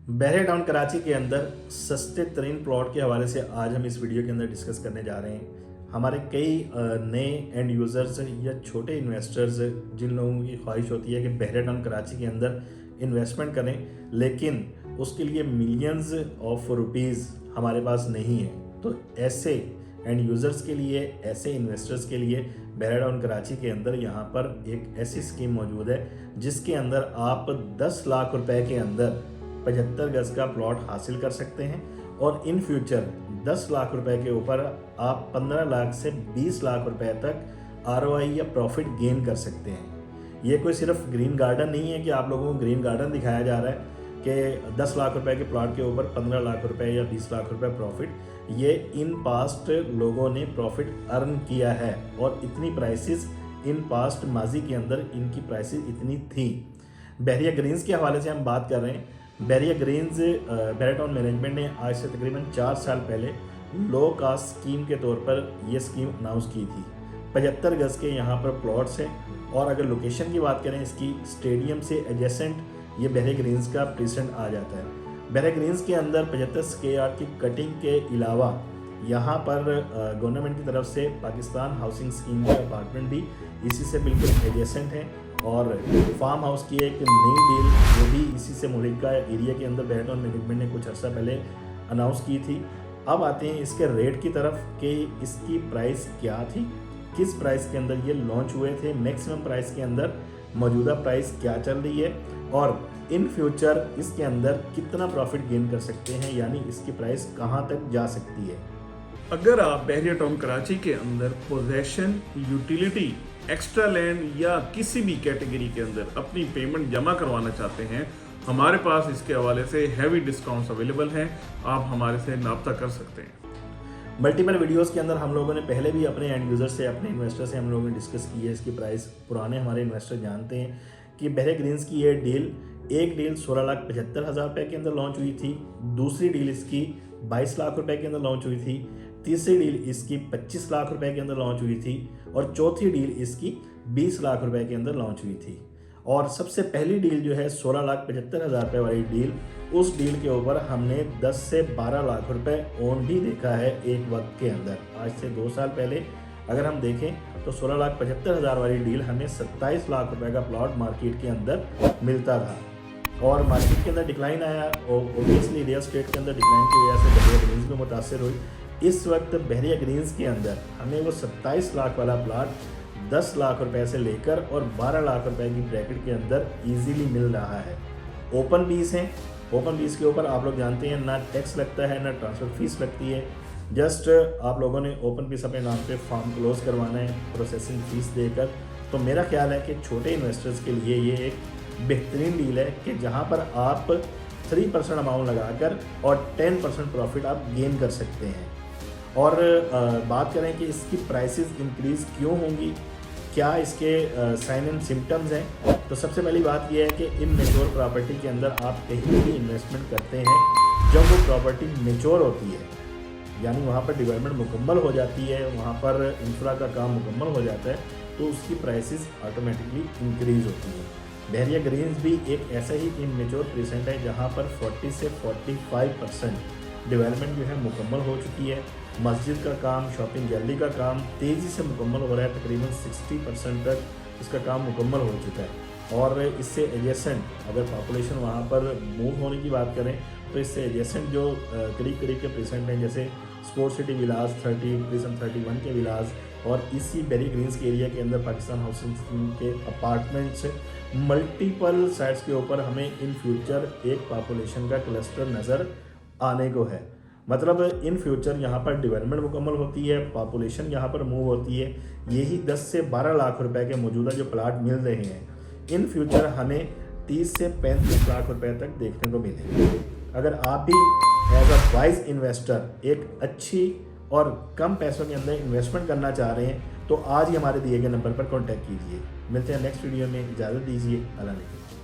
बहरे टाउन कराची के अंदर सस्ते तरीन प्लॉट के हवाले से आज हम इस वीडियो के अंदर डिस्कस करने जा रहे हैं। हमारे कई नए एंड यूज़र्स या छोटे इन्वेस्टर्स जिन लोगों की ख्वाहिश होती है कि बहरे टाउन कराची के अंदर इन्वेस्टमेंट करें, लेकिन उसके लिए मिलियंस ऑफ रुपीज़ हमारे पास नहीं है, तो ऐसे एंड यूज़र्स के लिए, ऐसे इन्वेस्टर्स के लिए बहरे टाउन कराची के अंदर यहाँ पर एक ऐसी स्कीम मौजूद है जिसके अंदर आप 10 लाख रुपए के अंदर 75 गज का प्लॉट हासिल कर सकते हैं और इन फ्यूचर 10 लाख रुपए के ऊपर आप 15 लाख से 20 लाख रुपए तक आरओआई या प्रॉफिट गेन कर सकते हैं। ये कोई सिर्फ ग्रीन गार्डन नहीं है कि आप लोगों को ग्रीन गार्डन दिखाया जा रहा है कि 10 लाख रुपए के प्लॉट के ऊपर 15 लाख रुपए या 20 लाख रुपए प्रॉफिट। ये इन पास्ट लोगों ने प्रॉफिट अर्न किया है और इतनी प्राइसेस इन पास्ट माजी के अंदर इनकी प्राइसेस इतनी थी। बहरिया ग्रीन्स के हवाले से हम बात कर रहे हैं। बहरिया ग्रीन्स बहरे टाउन मैनेजमेंट ने आज से तकरीबन 4 साल पहले लो कास्ट स्कीम के तौर पर यह स्कीम अनाउंस की थी। 75 गज के यहाँ पर प्लॉट्स हैं और अगर लोकेशन की बात करें इसकी, स्टेडियम से एडजेसेंट ये बहरे ग्रीन्स का प्रेसिडेंट आ जाता है। बहरे ग्रीन्स के अंदर 75 स्क्वायर की कटिंग के अलावा यहाँ पर गवर्नमेंट की तरफ से पाकिस्तान हाउसिंग स्कीम के अपार्टमेंट भी इसी से बिल्कुल एडजेसेंट हैं और फार्म हाउस की एक नई डील वो भी इसी से मुल्का एरिया के अंदर बहरे टाउन मैनेजमेंट ने कुछ अर्सा पहले अनाउंस की थी। अब आते हैं इसके रेट की तरफ कि इसकी प्राइस क्या थी, किस प्राइस के अंदर ये लॉन्च हुए थे, मैक्सिमम प्राइस के अंदर मौजूदा प्राइस क्या चल रही है और इन फ्यूचर इसके अंदर कितना प्रॉफिट गेन कर सकते हैं, यानी इसकी प्राइस कहाँ तक जा सकती है। अगर आप बहरिया टाउन कराची के अंदर पोजेशन, यूटिलिटी, एक्स्ट्रा लैंड या किसी भी कैटेगरी के अंदर अपनी पेमेंट जमा करवाना चाहते हैं, हमारे पास इसके हवाले से हैवी डिस्काउंट्स अवेलेबल हैं। आप हमारे से रब्ता कर सकते हैं। मल्टीपल वीडियोस के अंदर हम लोगों ने पहले भी अपने एंड यूज़र से, अपने इन्वेस्टर से हम लोगों ने डिस्कस की है इसकी प्राइस। पुराने हमारे इन्वेस्टर जानते हैं कि बहरे ग्रीन्स की ये डील, एक डील 16,75,000 रुपये के अंदर लॉन्च हुई थी, दूसरी डील इसकी 22 लाख रुपए के अंदर लॉन्च हुई थी, तीसरी डील इसकी 25 लाख रुपए के अंदर लॉन्च हुई थी और चौथी डील इसकी 20 लाख रुपए के अंदर लॉन्च हुई थी। और सबसे पहली डील जो है 16,75,000 रुपये वाली डील, उस डील के ऊपर हमने 10 से 12 लाख रुपए ओन भी देखा है एक वक्त के अंदर। आज से 2 साल पहले अगर हम देखें तो 16,75,000 वाली डील हमें 27 लाख रुपए का प्लॉट मार्केट के अंदर मिलता था और मार्केट के अंदर डिक्लाइन आया और ओबियसली रियल स्टेट के अंदर डिक्लाइन की वजह से बहरिया ग्रीन्स भी मुतासर हुई। इस वक्त बहरिया ग्रीन्स के अंदर हमें वो 27 लाख वाला प्लाट 10 लाख रुपए से लेकर और 12 लाख रुपए की ब्रैकेट के अंदर इजीली मिल रहा है। ओपन पीस हैं, ओपन पीस के ऊपर आप लोग जानते हैं ना टैक्स लगता है ना ट्रांसफ़र फीस लगती है। जस्ट आप लोगों ने ओपन पीस अपने नाम पे फॉर्म क्लोज करवाना है प्रोसेसिंग फ़ीस देकर। तो मेरा ख्याल है कि छोटे इन्वेस्टर्स के लिए ये एक बेहतरीन डील है कि जहाँ पर आप 3% अमाउंट लगाकर और 10% प्रॉफिट आप गेन कर सकते हैं। और बात करें कि इसकी प्राइसेस इंक्रीज़ क्यों होंगी, क्या इसके साइन एंड सिम्टम्स हैं, तो सबसे पहली बात यह है कि इमैच्योर प्रॉपर्टी के अंदर आप कहीं भी इन्वेस्टमेंट करते हैं, जब वो प्रॉपर्टी मैच्योर होती है, यानी वहाँ पर डेवलपमेंट मुकम्मल हो जाती है, वहाँ पर इंफ्रा का काम मुकम्मल हो जाता है, तो उसकी प्राइसेस ऑटोमेटिकली इंक्रीज़ होती हैं। बहरिया ग्रीन्स भी एक ऐसा ही इमैच्योर प्रेजेंट है जहाँ पर 40 से 45% डेवलपमेंट जो है मुकम्मल हो चुकी है। मस्जिद का काम, शॉपिंग गैलरी का काम तेज़ी से मुकम्मल हो रहा है, तकरीबन 60% तक इसका काम मुकम्मल हो चुका है। और इससे एडजेसेंट अगर पॉपुलेशन वहाँ पर मूव होने की बात करें तो इससे एडजेसेंट जो करीब करीब के प्रेजेंट हैं, जैसे स्पोर्ट्स सिटी विलास 30, प्रिज्म 31 के विलास और इसी बहरिया ग्रीन्स के एरिया के अंदर पाकिस्तान हाउसिंग स्कीम के अपार्टमेंट्स, मल्टीपल साइट्स के ऊपर हमें इन फ्यूचर एक पॉपुलेशन का क्लस्टर नज़र आने को है। मतलब इन फ्यूचर यहाँ पर डेवलपमेंट मुकम्मल होती है, पॉपुलेशन यहाँ पर मूव होती है, यही 10 से 12 लाख रुपए के मौजूदा जो प्लाट मिल रहे हैं, इन फ्यूचर हमें 30 से 35 लाख रुपए तक देखने को मिलेंगे। अगर आप भी एज अ वाइज इन्वेस्टर एक अच्छी और कम पैसों के अंदर इन्वेस्टमेंट करना चाह रहे हैं तो आज ही हमारे दिए गए नंबर पर कॉन्टैक्ट कीजिए। मिलते हैं नेक्स्ट वीडियो में, इजाज़त दीजिए। अल्लाह हाफ़िज़।